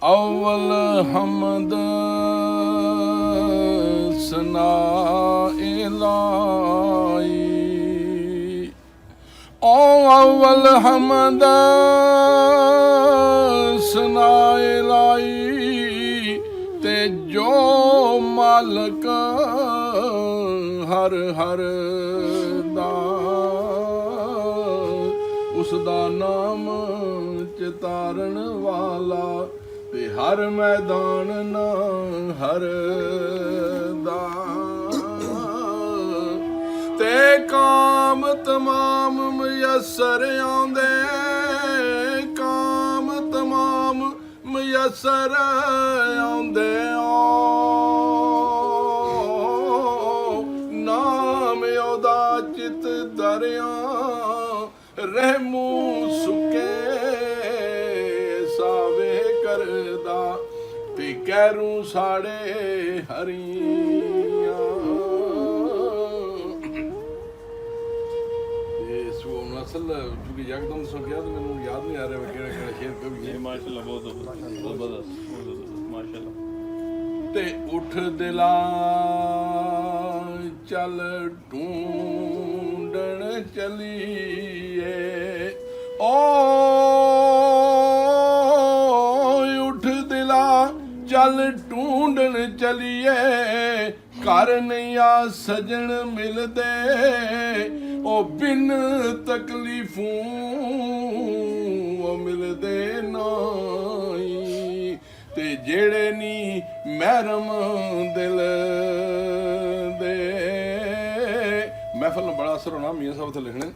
अव्वल हमद सना इलाई ओ अव्वल हमद सना इलाई ते जो मालक हर हर दा उसदा नाम चितारण वाला ते हर मैदान ना हर दा ते काम तमाम मुयसर आंदे काम तमाम मुयसर आंदे नाम ओदा चित दरिया रहमू सुके सावे करदा ते कैरू साड़े हरियां ते सो असल चूंकि यकदम सो गया तो मैनू याद नहीं आ रहा मैं केड़ा शेर कभी माशाल्लाह बहुत जबरदस्त माशाल्लाह ते उठ दिला चल ढूंढण चलिए ओ उठ दिला चल ढूंढण चलिए घर नहीं आ सजन मिलदे ओ बिन तकलीफों ओ मिलदे नहीं ते जेड़े नी महरम दिल दे महफल बड़ा असर होना मियां साहब तो लिखने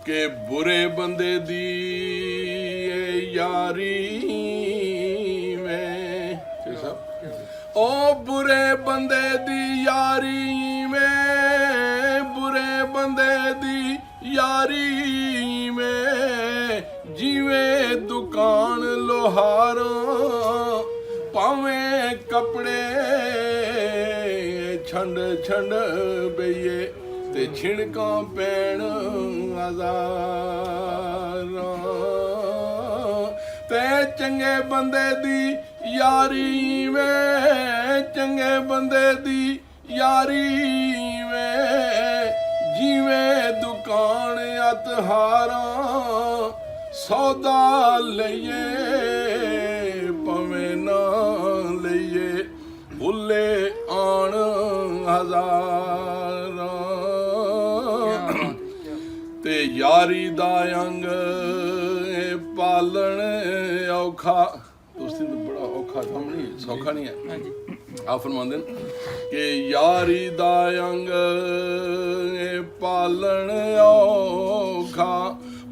के बुरे बंदे दी यारी में ओ बुरे बंदे दी यारी में बुरे बंदे दी यारी में जिवें दुकान लोहारा पावें कपड़े छंड छंड बईए ते छिड़कां पैण हज़ारां ते चंगे बंदे दी यारी में चंगे बंदे दी यारी में जिवें दुकान अतहारा सौदा लइए पवें ना लइए भुले आण हज़ारां ते यारी दा अंग पालण औखा दोस्ती तो बड़ा औखा काम नहीं सौखा नहीं है आप फरमाते हैं कि यारी दा अंग पालण औखा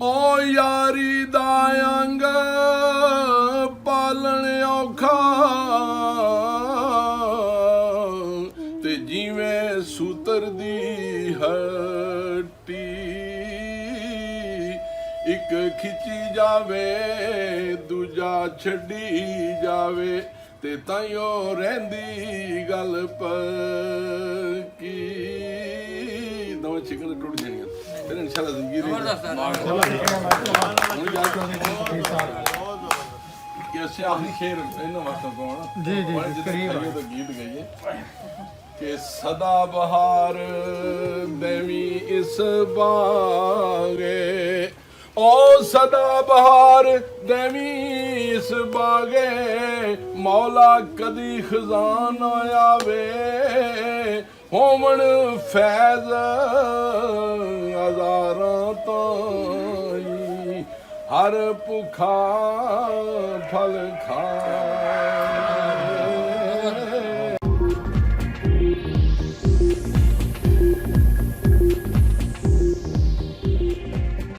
ओ यारी दा अंग पालण औखा ते जिवें सूतर दी हट्टी एक खिंची जावे दूजा छड़ी जावे ते ताइयों रहंदी गल पक्की दो चिकन टूट जानियां फिर इंशाल्लाह जिंदगी कि ਅਸੀਂ ਆਖਰੀ ਸ਼ੇਰ ਇਹਨਾਂ ਵਾਸਤੇ ਕਹਣਾ ਜੀ ਜੀ ਕਰੀਏ ਤਾਂ ਗੀਤ ਗਾਈਏ ਕਿ ਸਦਾ ਬਹਾਰ ਦੇਵੀ ਇਸ ਬਾਗੇ ओ सदा बहार देवी इस बागे मौला कदी खजाना आवे होमन फैज हज़ारां ताई हर भुखा फल खा